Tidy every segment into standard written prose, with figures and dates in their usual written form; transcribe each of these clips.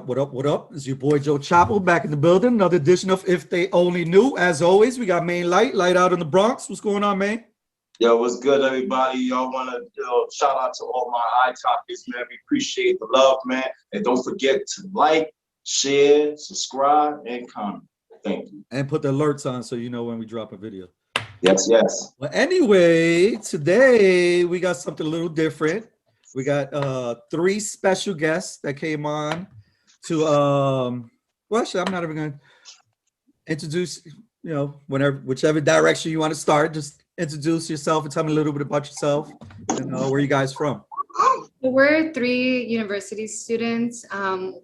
up, what up, what up? It's your boy Joe Chapo back in the building. Another edition of If They Only Knew. As always, we got Main Light out in the Bronx. What's going on, man? Yo, what's good, everybody? Y'all want to shout out to all my ITOKers, man. We appreciate the love, man. And don't forget to like, share, subscribe, and comment. Thank you. And put the alerts on so you know when we drop a video. Yes, yes. Well, anyway, today we got something a little different. We got 3 special guests that came on to well, actually, I'm not even gonna introduce, you know, whichever direction you want to start. Just introduce yourself and tell me a little bit about yourself and where you guys from. We're 3 university students.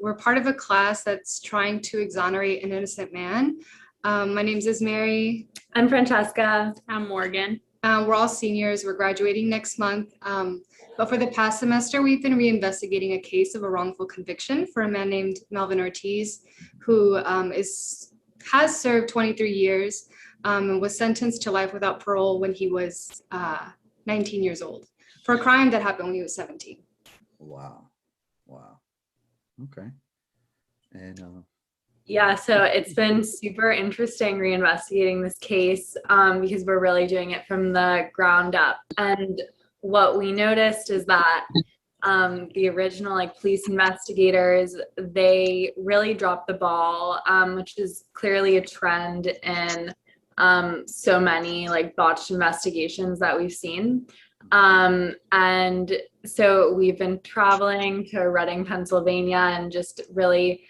We're part of a class that's trying to exonerate an innocent man. My name is Mary. I'm Francesca. I'm Morgan. We're all seniors. We're graduating next month. But for the past semester, we've been reinvestigating a case of a wrongful conviction for a man named Melvin Ortiz, who has served 23 years and was sentenced to life without parole when he was 19 years old for a crime that happened when he was 17. Wow. Okay. And yeah, so it's been super interesting reinvestigating this case because we're really doing it from the ground up. And what we noticed is that the original police investigators, they really dropped the ball, which is clearly a trend in so many botched investigations that we've seen. And so we've been traveling to Reading, Pennsylvania, and just really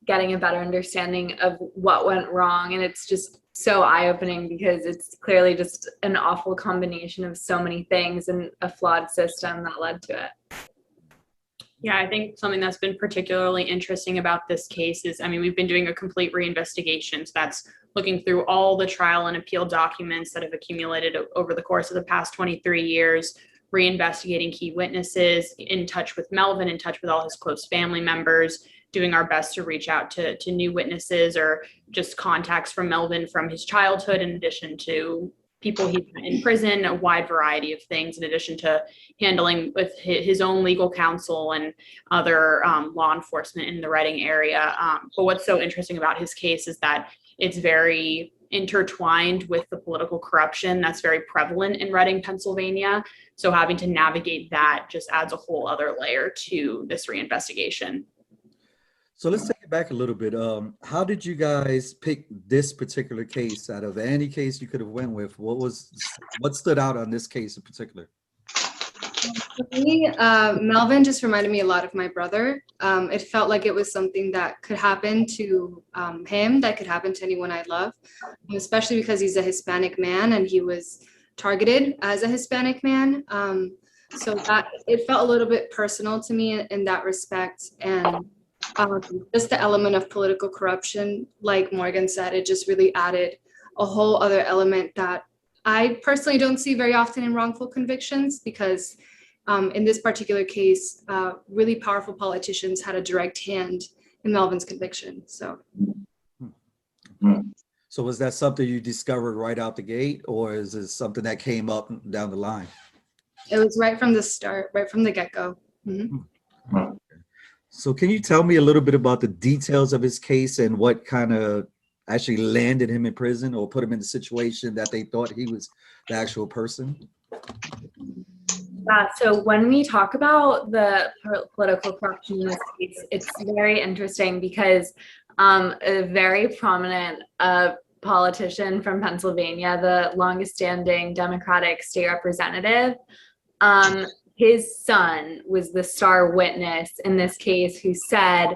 getting a better understanding of what went wrong. And it's just so eye-opening because it's clearly just an awful combination of so many things and a flawed system that led to it. Yeah, I think something that's been particularly interesting about this case is, I mean, we've been doing a complete reinvestigation. So that's looking through all the trial and appeal documents that have accumulated over the course of the past 23 years, reinvestigating key witnesses, in touch with Melvin, in touch with all his close family members, doing our best to reach out to new witnesses or just contacts from Melvin from his childhood, in addition to people he's met in prison, a wide variety of things, in addition to handling with his own legal counsel and other law enforcement in the Reading area. But what's so interesting about his case is that it's very intertwined with the political corruption that's very prevalent in Reading, Pennsylvania. So having to navigate that just adds a whole other layer to this reinvestigation. so let's take it back a little bit. How did you guys pick this particular case out of any case you could have went with? What stood out on this case in particular? For me, Melvin just reminded me a lot of my brother. It felt like it was something that could happen to him, that could happen to anyone I love, especially because he's a Hispanic man and he was targeted as a Hispanic man. So that it felt a little bit personal to me in that respect. And just the element of political corruption, like Morgan said, it just really added a whole other element that I personally don't see very often in wrongful convictions, because in this particular case, really powerful politicians had a direct hand in Melvin's conviction. So was that something you discovered right out the gate, or is it something that came up down the line? It was right from the start, right from the get-go. Mm-hmm. So can you tell me a little bit about the details of his case and what kind of actually landed him in prison or put him in the situation that they thought he was the actual person? Yeah, so when we talk about the political corruption in this case, it's very interesting because a very prominent politician from Pennsylvania, the longest standing Democratic state representative, his son was the star witness in this case who said,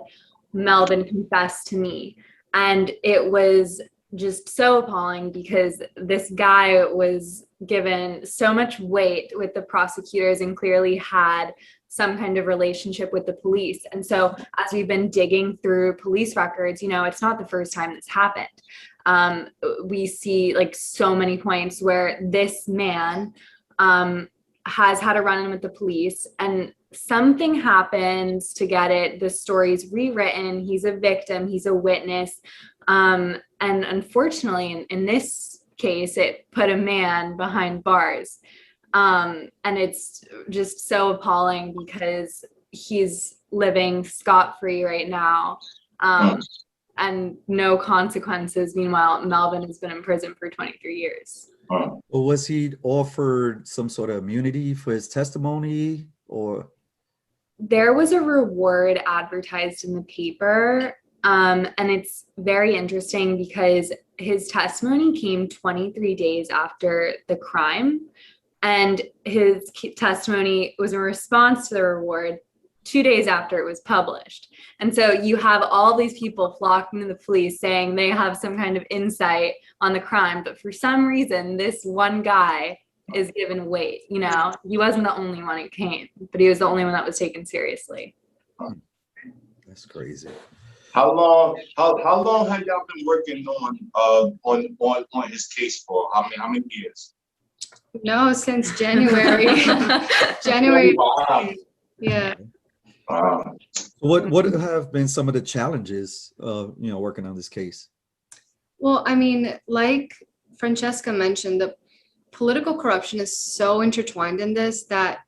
Melvin confessed to me. And it was just so appalling because this guy was given so much weight with the prosecutors and clearly had some kind of relationship with the police. And so as we've been digging through police records, you know, it's not the first time this happened. We see so many points where this man has had a run-in with the police and something happens to get it. The story's rewritten. He's a victim. He's a witness. And unfortunately, in this case, it put a man behind bars. And it's just so appalling because he's living scot-free right now, and no consequences. Meanwhile, Melvin has been in prison for 23 years. Well, was he offered some sort of immunity for his testimony, or? There was a reward advertised in the paper, and it's very interesting because his testimony came 23 days after the crime, and his testimony was in response to the reward 2 days after it was published. And so you have all these people flocking to the police saying they have some kind of insight on the crime, but for some reason, this one guy is given weight. You know, he wasn't the only one who came, but he was the only one that was taken seriously. That's crazy. How long have y'all been working on his case for? How many years? No, since January. January. Wow. Yeah. Wow. What have been some of the challenges working on this case? Well, I mean, like Francesca mentioned, the political corruption is so intertwined in this that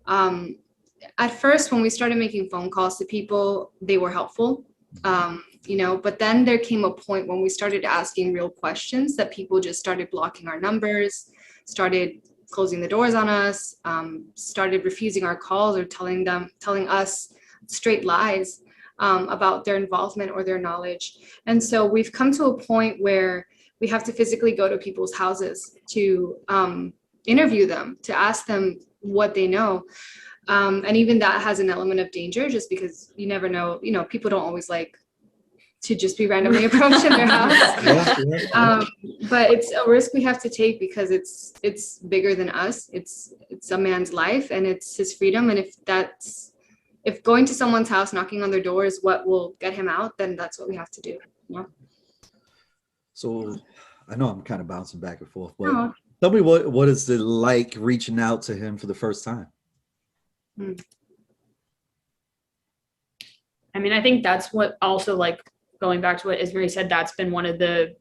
at first when we started making phone calls to people, they were helpful, but then there came a point when we started asking real questions that people just started blocking our numbers, started closing the doors on us, started refusing our calls or telling us straight lies about their involvement or their knowledge. And so we've come to a point where we have to physically go to people's houses to interview them, to ask them what they know. And even that has an element of danger just because you never know, people don't always like to just be randomly approached in their house. But it's a risk we have to take because it's bigger than us. It's a man's life and it's his freedom. And if going to someone's house, knocking on their door is what will get him out, then that's what we have to do. Yeah. So I know I'm kind of bouncing back and forth, but tell me what is it like reaching out to him for the first time? I mean, I think that's what also, like, going back to what Ismarie said, that's been one of the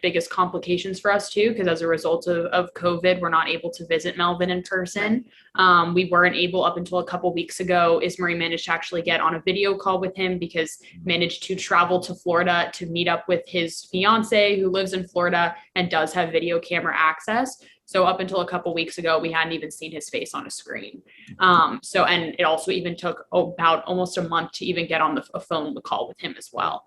biggest complications for us too, because as a result of COVID, we're not able to visit Melvin in person. We weren't able up until a couple weeks ago. Ismarie managed to actually get on a video call with him because managed to travel to Florida to meet up with his fiance who lives in Florida and does have video camera access. So up until a couple weeks ago, we hadn't even seen his face on a screen. And it also even took about almost a month to even get on a phone call with him as well.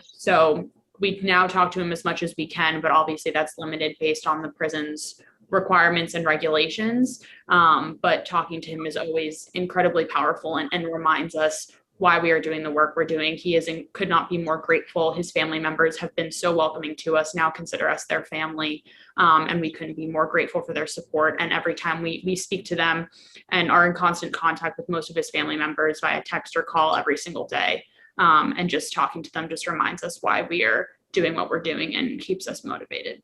So we now talk to him as much as we can, but obviously that's limited based on the prison's requirements and regulations. But talking to him is always incredibly powerful and reminds us why we are doing the work we're doing. He could not be more grateful. His family members have been so welcoming to us, now consider us their family. And we couldn't be more grateful for their support. And every time we speak to them and are in constant contact with most of his family members via text or call every single day. And just talking to them just reminds us why we are doing what we're doing and keeps us motivated.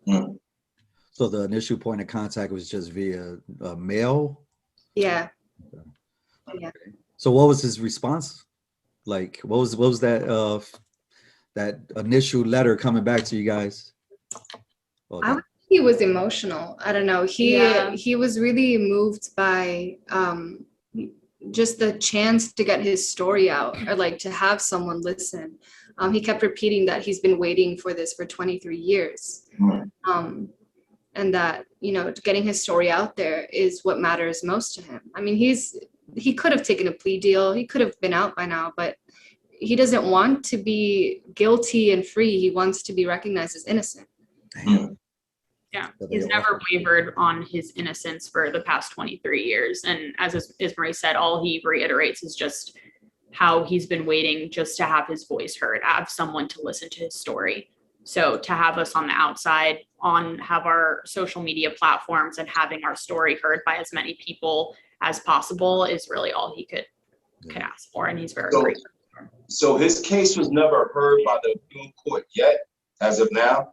So the initial point of contact was just via mail? Yeah. Okay. Yeah. So what was his response? Like, what was that that initial letter coming back to you guys? He was emotional. I don't know. He was really moved by just the chance to get his story out, or like to have someone listen. He kept repeating that he's been waiting for this for 23 years. And that, getting his story out there is what matters most to him. I mean, he could have taken a plea deal. He could have been out by now, but he doesn't want to be guilty and free. He wants to be recognized as innocent. Yeah, he's never wavered on his innocence for the past 23 years. And as Ismarie said, all he reiterates is just how he's been waiting just to have his voice heard, have someone to listen to his story. So to have us on the outside, have our social media platforms and having our story heard by as many people as possible is really all he could ask for. And he's very grateful. So his case was never heard by the appeal court yet, as of now?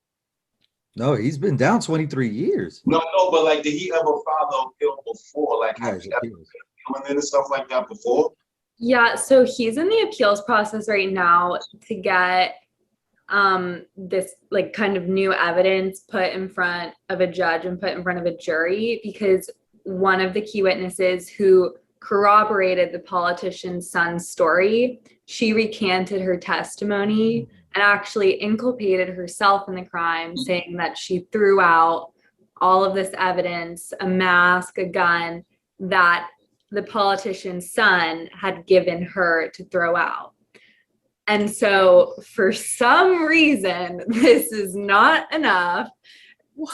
No, he's been down 23 years. No, but like, did he ever file an appeal before? Like, have you ever been appealing and stuff like that before? Yeah, so he's in the appeals process right now to get this like kind of new evidence put in front of a judge and put in front of a jury, because one of the key witnesses who corroborated the politician's son's story. She recanted her testimony and actually inculpated herself in the crime, saying that she threw out all of this evidence, a mask, a gun, that the politician's son had given her to throw out. And so for some reason, this is not enough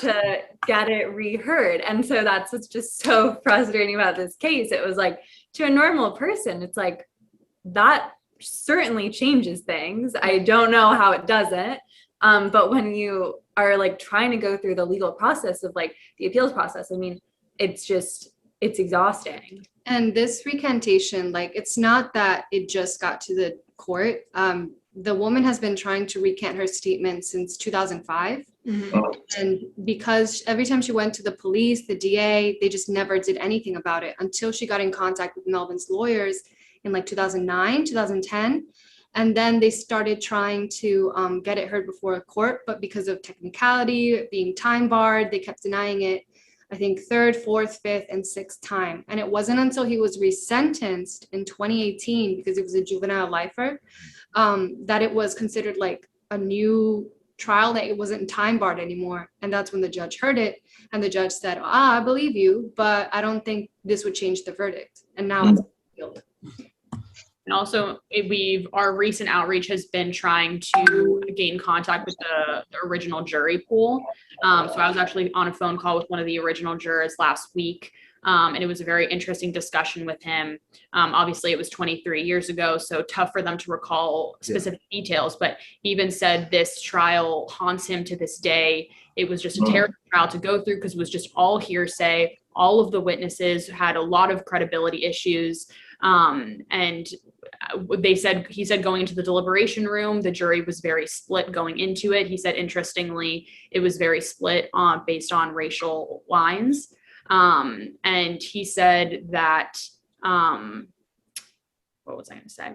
to get it reheard. And so that's what's just so frustrating about this case. It was like, to a normal person, it's like, that certainly changes things. I don't know how it doesn't. But when you are like trying to go through the legal process of like the appeals process, I mean, it's exhausting. And this recantation, like, it's not that it just got to the court. The woman has been trying to recant her statement since 2005. And because every time she went to the police, the DA, they just never did anything about it until she got in contact with Melvin's lawyers in like 2009, 2010. And then they started trying to get it heard before a court, but because of technicality, being time barred, they kept denying it, I think, third, fourth, fifth, and sixth time. And it wasn't until he was resentenced in 2018, because it was a juvenile lifer, that it was considered like a new trial, that it wasn't time barred anymore. And that's when the judge heard it. And the judge said, I believe you, but I don't think this would change the verdict. And now it's appealed. And also, our recent outreach has been trying to gain contact with the original jury pool. So I was actually on a phone call with one of the original jurors last week, and it was a very interesting discussion with him. Obviously, it was 23 years ago, so tough for them to recall specific details, but he even said this trial haunts him to this day. It was just a terrible trial to go through because it was just all hearsay. All of the witnesses had a lot of credibility issues. And he said going into the deliberation room, the jury was very split going into it. He said, interestingly, it was very split based on racial lines. And he said that, what was I going to say?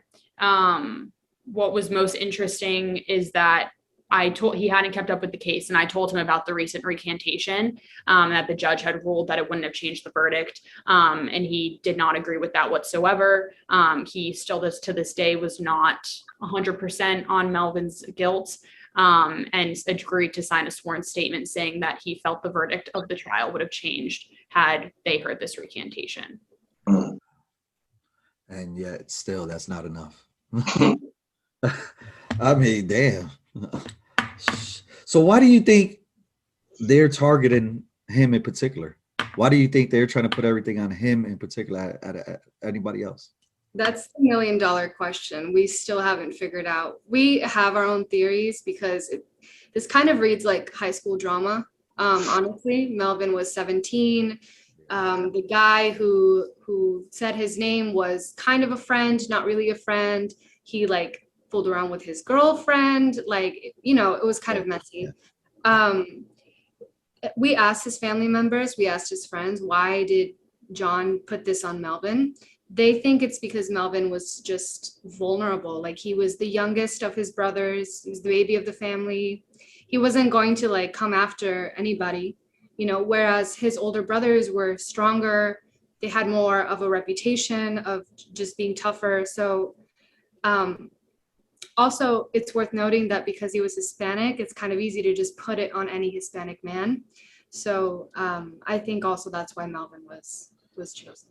What was most interesting is that he hadn't kept up with the case, and I told him about the recent recantation, that the judge had ruled that it wouldn't have changed the verdict. And he did not agree with that whatsoever. He still to this day was not 100% on Melvin's guilt, and agreed to sign a sworn statement saying that he felt the verdict of the trial would have changed had they heard this recantation. And yet still, that's not enough. I mean, damn. So why do you think they're targeting him in particular? Why do you think they're trying to put everything on him in particular at anybody else? That's the $1 million question. We still haven't figured out. We have our own theories because this kind of reads like high school drama. Honestly, Melvin was 17. The guy who said his name was kind of a friend, not really a friend. He like fooled around with his girlfriend, like, you know, it was kind of messy. We asked his family members, we asked his friends, why did John put this on Melvin? They think it's because Melvin was just vulnerable. Like, he was the youngest of his brothers, he was the baby of the family. He wasn't going to like come after anybody, you know, whereas his older brothers were stronger. They had more of a reputation of just being tougher. So also, it's worth noting that because he was Hispanic, it's kind of easy to just put it on any Hispanic man. So I think also that's why Melvin was chosen.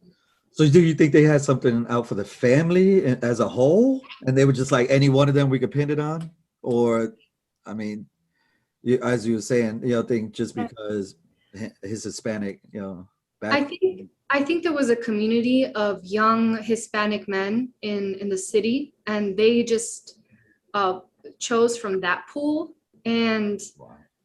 So do you think they had something out for the family as a whole, and they were just like, any one of them we could pin it on? Or, I mean, as you were saying, you know, think just because his Hispanic, you know, I think there was a community of young Hispanic men in the city, and they just chose from that pool. And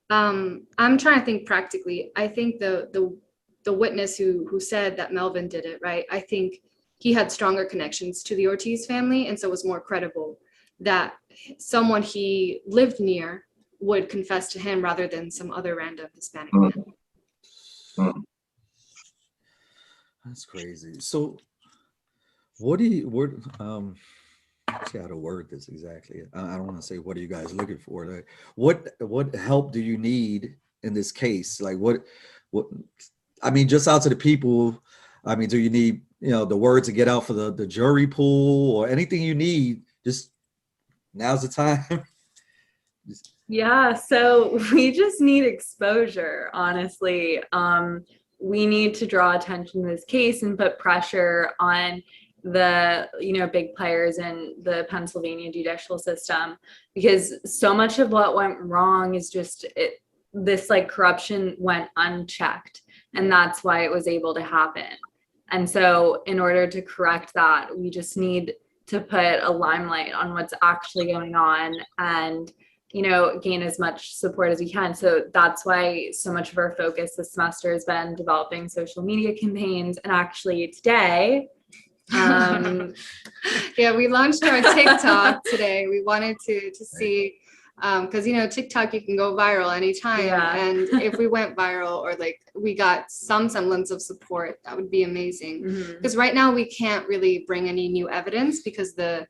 I'm trying to think practically. I think the witness who said that Melvin did it, right? I think he had stronger connections to the Ortiz family, and so it was more credible that someone he lived near would confess to him rather than some other random Hispanic man. That's crazy. So what do you see how to word this exactly? I don't want to say what are you guys looking for? Like, what help do you need in this case? Like what I mean, just out to the people, I mean, do you need, the word to get out for the jury pool or anything you need? Just now's the time. Yeah, so we just need exposure, honestly. We need to draw attention to this case and put pressure on the big players in the Pennsylvania judicial system, because so much of what went wrong is just this like corruption went unchecked, and that's why it was able to happen. And so in order to correct that, we just need to put a limelight on what's actually going on and gain as much support as we can. So that's why so much of our focus this semester has been developing social media campaigns. And actually today, yeah, we launched our TikTok today. We wanted to see, because TikTok, you can go viral anytime. Yeah. And if we went viral or like we got some semblance of support, that would be amazing. Because right now we can't really bring any new evidence because the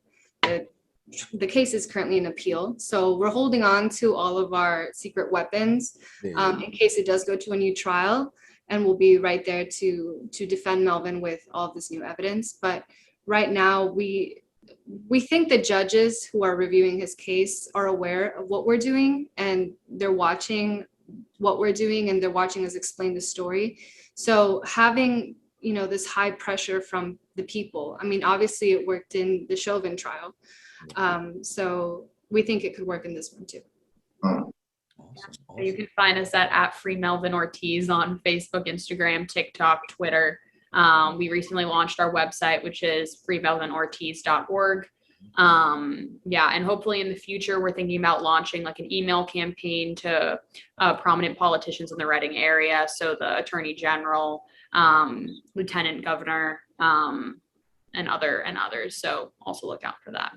case is currently in appeal. So we're holding on to all of our secret weapons in case it does go to a new trial. And we'll be right there to defend Melvin with all of this new evidence. But right now, we think the judges who are reviewing his case are aware of what we're doing, and they're watching what we're doing, and they're watching us explain the story. So having this high pressure from the people, I mean, obviously it worked in the Chauvin trial. So we think it could work in this one too. Awesome. You can find us at Free Melvin Ortiz on Facebook, Instagram, TikTok, Twitter. We recently launched our website, which is freemelvinortiz.org. And hopefully in the future, we're thinking about launching like an email campaign to prominent politicians in the Reading area. So the Attorney General, Lieutenant Governor, and others. So also look out for that.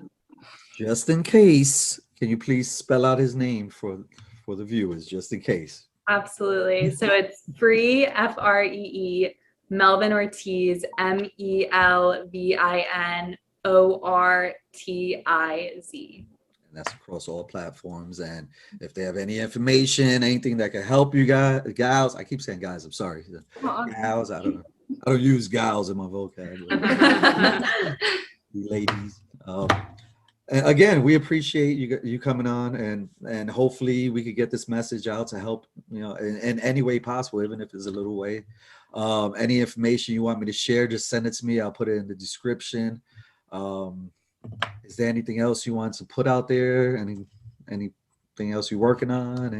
Just in case, can you please spell out his name for the viewers, just in case? Absolutely. So it's free, FREE, Melvin Ortiz, MELVINORTIZ. And that's across all platforms. And if they have any information, anything that can help you gals, I keep saying guys, I'm sorry. Gals, I don't know. I don't use gals in my vocabulary. Ladies. And again, we appreciate you coming on, and hopefully we could get this message out to help, in any way possible, even if it's a little way. Any information you want me to share, just send it to me. I'll put it in the description. Is there anything else you want to put out there? Anything else you're working on?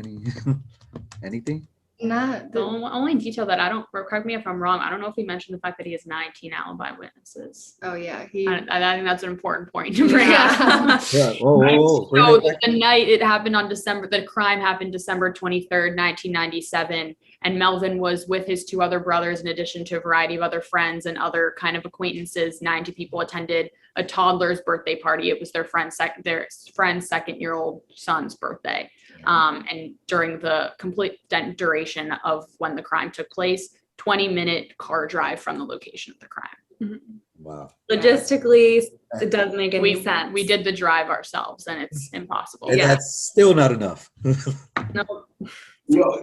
Anything? Not The only detail that correct me if I'm wrong, I don't know if we mentioned the fact that he has 19 alibi witnesses. Oh yeah, I think that's an important point to bring up. Yeah. Whoa. So the night it happened on the crime happened December 23rd, 1997. And Melvin was with his two other brothers, in addition to a variety of other friends and other kind of acquaintances. 90 people attended a toddler's birthday party. It was their friend's second-year-old son's birthday. And during the complete duration of when the crime took place, 20-minute car drive from the location of the crime. Wow. Logistically, it doesn't make any sense. We did the drive ourselves, and it's impossible. And that's still not enough. No.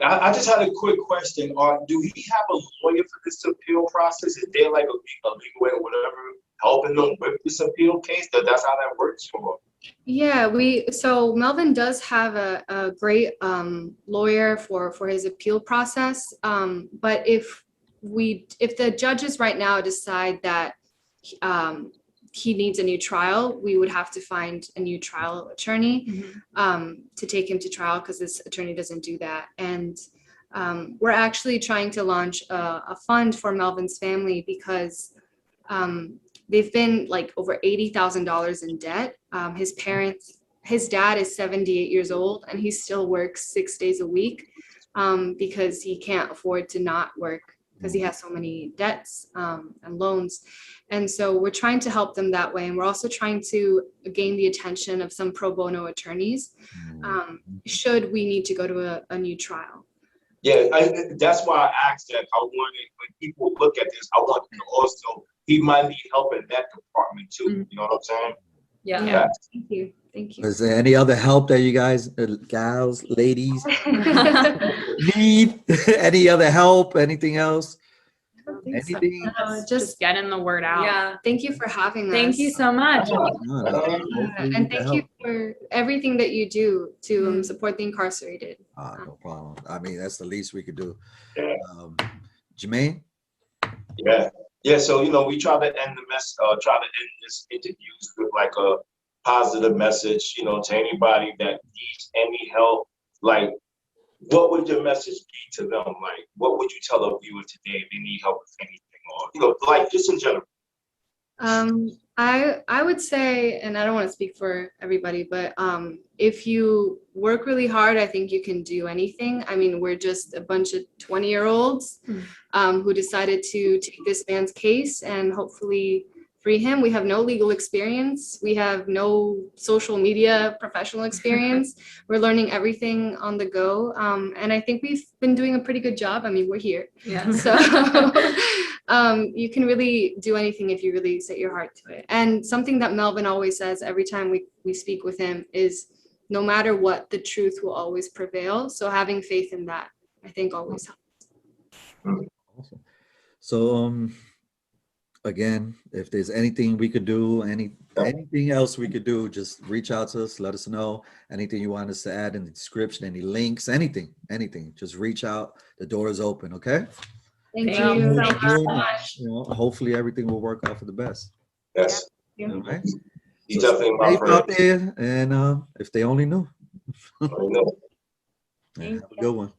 I just had a quick question. Do he have a lawyer for this appeal process? Is there like a legal way or whatever helping them with this appeal case? That's how that works? Or? Yeah, so Melvin does have a great lawyer for his appeal process. But if the judges right now decide that he needs a new trial, we would have to find a new trial attorney to take him to trial, because this attorney doesn't do that. And we're actually trying to launch a fund for Melvin's family, because they've been like over $80,000 in debt. His dad is 78 years old, and he still works 6 days a week because he can't afford to not work, because he has so many debts and loans. And so we're trying to help them that way. And we're also trying to gain the attention of some pro bono attorneys should we need to go to a new trial. Yeah, that's why I asked that. I wanted, when people look at this, I want them to also, he might need help in that department too. You know what I'm saying? Yeah. Thank you. Is there any other help that you guys, gals, ladies, need? Any other help? Anything else? Anything? Just getting the word out. Yeah. Thank you for having us. Thank you so much. No, hopefully And we can thank you help. for everything that you do to support the incarcerated. No problem. I mean, that's the least we could do. Yeah. Jermaine? Yeah. So, we try to end this interviews with like a positive message, to anybody that needs any help. Like, what would your message be to them? Like, what would you tell a viewer today if they need help with anything, or like just in general? I would say, and I don't want to speak for everybody, but if you work really hard, I think you can do anything. I mean, we're just a bunch of 20-year-olds who decided to take this man's case and hopefully free him. We have no legal experience. We have no social media professional experience. We're learning everything on the go. And I think we've been doing a pretty good job. I mean, we're here. Yeah. So you can really do anything if you really set your heart to it. And something that Melvin always says every time we speak with him is no matter what, the truth will always prevail. So having faith in that, I think, always helps. Awesome. So, again, if there's anything we could do, anything else we could do, just reach out to us, let us know. Anything you want us to add in the description, any links, anything, just reach out. The door is open, okay? Thank Thank you. you so much. Hopefully everything will work out for the best. Yes. Yeah. All right. He's So definitely my stay out friend. there, and if they only knew. I know. Have a good one.